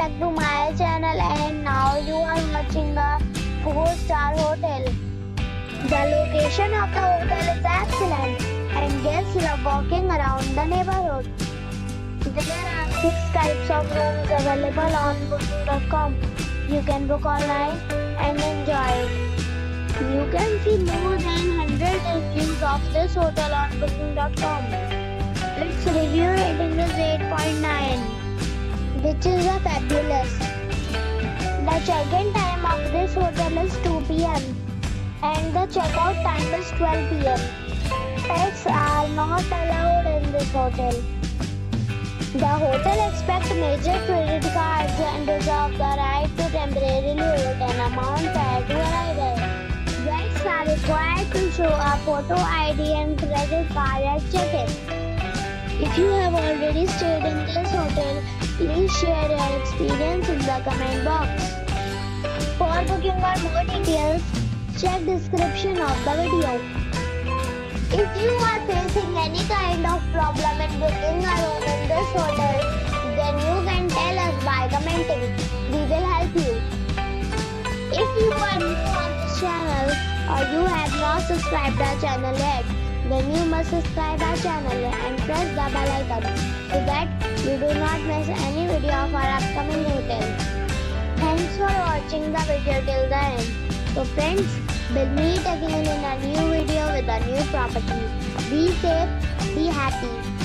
back to my channel, and now you are watching a 4-star hotel. The location of the hotel is excellent and guests love walking around the neighborhood. There are 6 types of rooms available on booking.com. You can book online and enjoy it. You can see more than 100 reviews of this hotel on booking.com. Its review rating is 8.9, which is a fabulous. The check-in time of this hotel is 2 p.m. and the check-out time is 12 p.m. Pets are not allowed in this hotel. The hotel accepts major credit cards and reserves the right to temporarily hold an amount prior to arrival. Guests are required to show a photo ID and credit card at check-in. If you have already stayed in this hotel, please share your experience in the comment box. For booking or more details, check description of the video. If you are facing any kind of problem in booking a room in this hotel, then you can tell us by commenting. We will help you. If you are new on this channel or you have not subscribed our channel yet, then you must subscribe our channel and press the bell icon so that you do not miss any video of our upcoming hotel. Thanks for watching the video till the end. So friends, we'll meet again in a new video with a new property. Be safe, be happy.